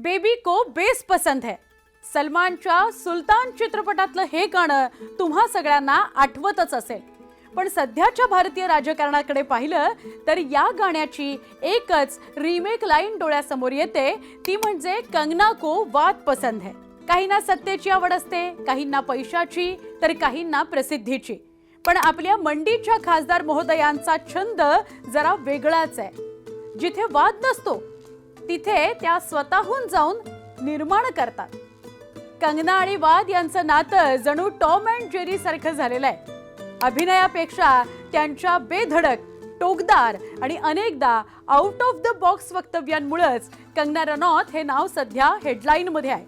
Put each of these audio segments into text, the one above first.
Baby को base पसंद है. सलमानच्या सुलतान चित्रपटातलं हे गाणं तुम्हा सगळ्यांना आठवतच असेल. पण सध्याच्या भारतीय राजकारणाकडे पाहिलं तर या गाण्याची एकच रिमेक लाईन डोळ्यासमोर येते, ती म्हणजे कंगना को वाद पसंद है. काहींना सत्तेची आवड असते, काहींना पैशाची, तर काहींना प्रसिद्धीची. पण आपल्या मंडीच्या खासदार महोदयांचा छंद जरा वेगळाच आहे. जिथे वाद नसतो तिथे त्या स्वतःहून जाऊन निर्माण करतात. कंगना आणि वाद यांचं नातं जणू टॉम अँड जेरी सारखं झालेलं आहे. अभिनयापेक्षा त्यांच्या बेधडक, टोकदार आणि अनेकदा आउट ऑफ द बॉक्स वक्तव्यांमुळेच कंगना रनौत हे नाव सध्या हेडलाईन मध्ये आहे.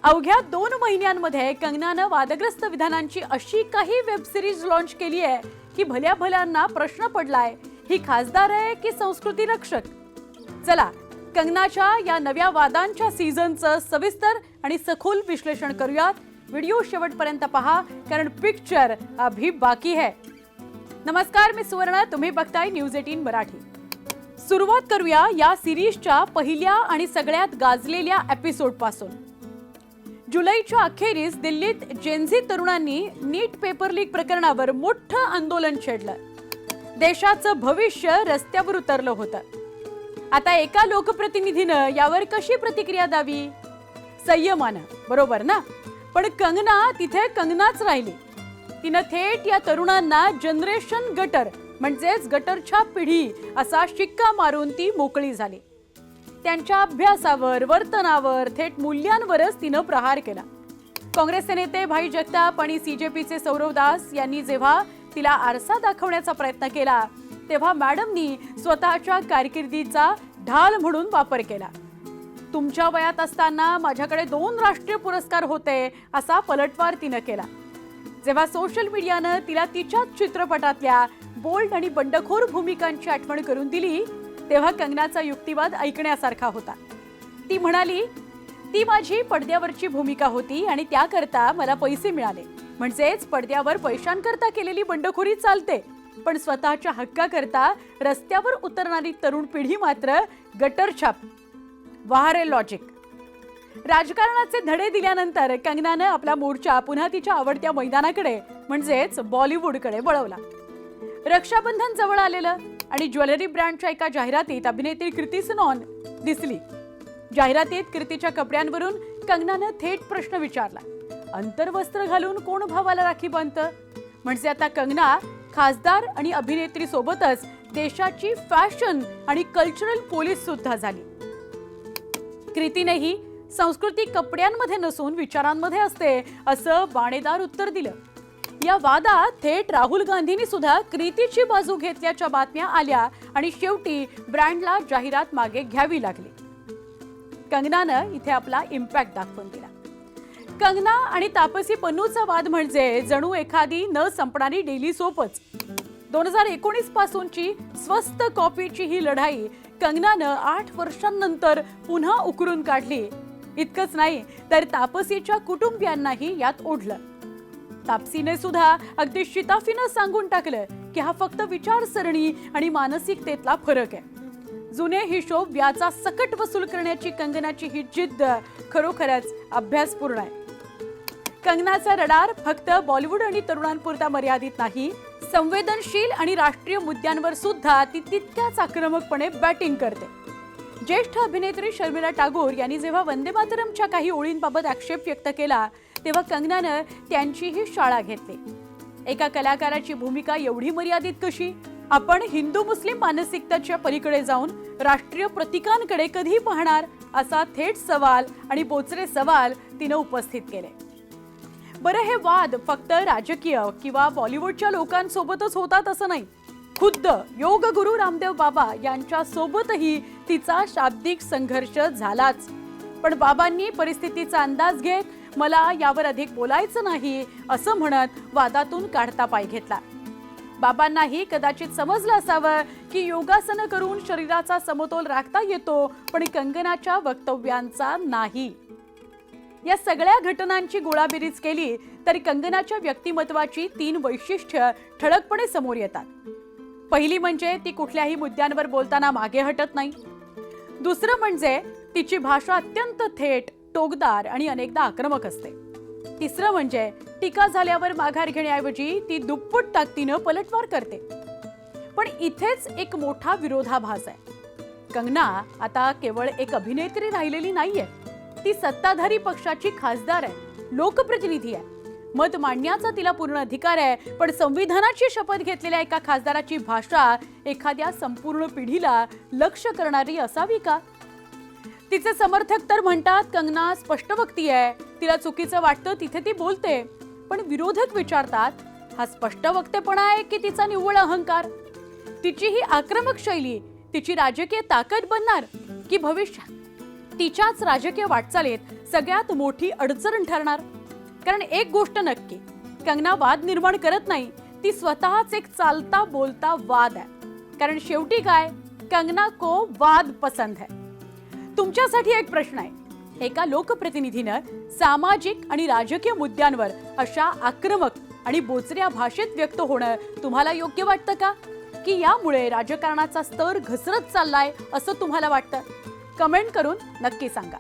अवघ्या 2 महिन्यांमध्ये कंगनानं वादग्रस्त विधानांची अशी काही वेब सिरीज लॉन्च केली आहे की भल्या भल्यांना प्रश्न पडलाय, ही खासदार आहे की संस्कृती रक्षक. चला कंगनाच्या या नव्या वादांच्या सीझनचं सविस्तर आणि सखोल विश्लेषण करूयात. व्हिडिओ शेवटपर्यंत पहा, कारण पिक्चर अभी बाकी है. नमस्कार, मी सुवर्ण, तुम्ही बघताय न्यूज 18 मराठी. सुरुवात करूया या सिरीजच्या पहिल्या आणि सगळ्यात गाजलेल्या एपिसोड पासून. जुलैच्या अखेरीस दिल्लीत जेनझी तरुणांनी नीट पेपर लीक प्रकरणावर मोठं आंदोलन छेडलं. देशाचं भविष्य रस्त्यावर उतरलं होतं. आता एका लोकप्रतिनिधीनं यावर कशी प्रतिक्रिया द्यावी? संयमानं, बरोबर ना? पण कंगना तिथे कंगनाच राहिली. तिनं थेट या तरुणांना जनरेशन गटर म्हणजेच गटरच्या पिढी असा शिक्का मारून ती मोकळी झाली. त्यांच्या अभ्यासावर, वर्तनावर, थेट मूल्यांवरच तिनं प्रहार केला. काँग्रेसचे नेते भाई जगताप आणि सीजेपीचे सौरव दास यांनी जेव्हा तिला आरसा दाखवण्याचा प्रयत्न केला, तेव्हा मॅडमनी स्वतःच्या कारकिर्दीचा ढाल म्हणून वापर केला. तुमच्या वयात असताना माझ्याकडे 2 राष्ट्रीय पुरस्कार होते असा पलटवार तिनं केला. जेव्हा सोशल मीडियानं तिला तिच्याच चित्रपटातल्या बोल्ड आणि बंडखोर भूमिकांची आठवण करून दिली, तेव्हा कंगनाचा युक्तिवाद ऐकण्यासारखा होता. ती म्हणाली, ती माझी पडद्यावरची भूमिका होती आणि त्याकरता मला पैसे मिळाले. म्हणजेच पडद्यावर पैशांकरता केलेली बंडखोरी चालते, पण स्वतःच्या हक्काकरता रस्त्यावर उतरणारी तरुण पिढी मात्र गटर छाप. वाहरे लॉजिक. राजकारणाचे धडे दिल्यानंतर कंगनानं आपला मोर्चा पुन्हा तिच्या आवडत्या मैदानाकडे म्हणजेच बॉलिवूडकडे वळवला. रक्षाबंधन जवळ आलेलं आणि ज्वेलरी ब्रँडच्या एका जाहिरातीत अभिनेत्री कृती सनॉन दिसली. जाहिरातीत कृतीच्या कपड्यांवरून कंगनानं थेट प्रश्न विचारला, अंतर्वस्त्र घालून कोण भावाला राखी बांधतं? म्हणजे आता कंगना खासदार आणि अभिनेत्री सोबतच देशाची फॅशन आणि कल्चरल पोलीस सुद्धा झाली. कृतीनेही संस्कृती कपड्यांमध्ये नसून विचारांमध्ये असते असं बाणेदार उत्तर दिलं. या वादात थेट राहुल गांधींनी सुद्धा कृतीची बाजू घेतल्याच्या बातम्या आल्या आणि शेवटी ब्रँडला जाहिरात मागे घ्यावी लागली. कंगनानं इथे आपला इम्पॅक्ट दाखवून दिला. कंगना आणि तापसी पन्नूचा वाद म्हणजे जणू एखादी न संपणारी डेली सोपच. 2019 पासूनची स्वस्त कॉफीची ही लढाई कंगनानं 8 वर्षांनंतर पुन्हा उकरून काढली. इतकंच नाही तर तापसीच्या कुटुंबियांनाही यात ओढलं. तापसीने सुद्धा अगदी शिताफीनं सांगून टाकलं की हा फक्त विचारसरणी आणि मानसिकतेतला फरक आहे. जुने हिशोब व्याजा सकट वसूल करण्याची कंगनाची ही जिद्द खरोखरच अभ्यासपूर्ण आहे. कंगनाचा रडार फक्त बॉलिवूड आणि तरुणांपुरता मर्यादित नाही, संवेदनशील आणि राष्ट्रीय मुद्द्यांवर सुद्धा ती तितक्याच आक्रमकपणे बॅटिंग करते. ज्येष्ठ अभिनेत्री शर्मिला टागोर यांनी जेव्हा वंदे मातरमच्या काही ओळींबाबत आक्षेप व्यक्त केला, तेव्हा कंगनानं त्यांचीही शाळा घेतली. एका कलाकाराची भूमिका एवढी मर्यादित कशी? आपण हिंदू मुस्लिम मानसिकतेच्या पलीकडे जाऊन राष्ट्रीय प्रतीकांकडे कधी पाहणार, असा थेट सवाल आणि बोचरे सवाल तिनं उपस्थित केले. बरं, हे वाद फक्त राजकीय किंवा बॉलिवूडच्या लोकांसोबतच होतात असं नाही. खुद्द योग गुरु रामदेव बाबा यांच्या सोबतही तिचा शाब्दिक संघर्ष झालाच. पण बाबांनी परिस्थितीचा अंदाज घेत मला यावर अधिक बोलायचं नाही असं म्हणत वादातून काढता पाय घेतला. बाबांनाही कदाचित समजलं असावं की योगासनं करून शरीराचा समतोल राखता येतो, पण कंगनाच्या वक्तव्यांचा नाही. या सगळ्या घटनांची गोळाबेरीज केली तर कंगनाच्या व्यक्तिमत्वाची 3 वैशिष्ट्य ठळकपणे समोर येतात. पहिली म्हणजे ती कुठल्याही मुद्द्यांवर बोलताना मागे हटत नाही. दुसरं म्हणजे तिची भाषा अत्यंत थेट, टोकदार आणि अनेकदा आक्रमक असते. तिसरं म्हणजे टीका झाल्यावर माघार घेण्याऐवजी ती दुप्पट ताकदीनं पलटवार करते. पण इथेच एक मोठा विरोधाभास आहे. कंगना आता केवळ एक अभिनेत्री राहिलेली नाहीये. ती सत्ताधारी पक्षाची खासदार आहे, लोकप्रतिनिधी आहे. मत मांडण्याचा तिला पूर्ण अधिकार आहे. पण संविधानाची शपथ घेतलेल्या एका खासदाराची भाषा एखाद्या संपूर्ण पिढीला लक्ष्य करणारी असावी का? तिचे समर्थक तर म्हणतात कंगना स्पष्टवक्ती आहे, तिला चुकीचं वाटतं तिथे ती बोलते. पण विरोधक विचारतात, हा स्पष्टवक्तेपणा आहे की तिचा निव्वळ अहंकार? तिची ही आक्रमक शैली तिची राजकीय ताकद बनणार की भविष्यात तिच्याच राजकीय वाटचालीत सगळ्यात मोठी अडचण ठरणार? कारण एक गोष्ट नक्की, कंगना वाद निर्माण करत नाही, ती स्वतःच एक चालता बोलता वाद आहे. कारण शेवटी काय, कंगना को वाद पसंद है. तुमच्यासाठी एक प्रश्न आहे. एका लोकप्रतिनिधीनं सामाजिक आणि राजकीय मुद्द्यांवर अशा आक्रमक आणि बोचऱ्या भाषेत व्यक्त होणं तुम्हाला योग्य वाटतं का? की यामुळे राजकारणाचा स्तर घसरत चाललाय असं तुम्हाला वाटतं? कमेंट करून नक्की सांगा.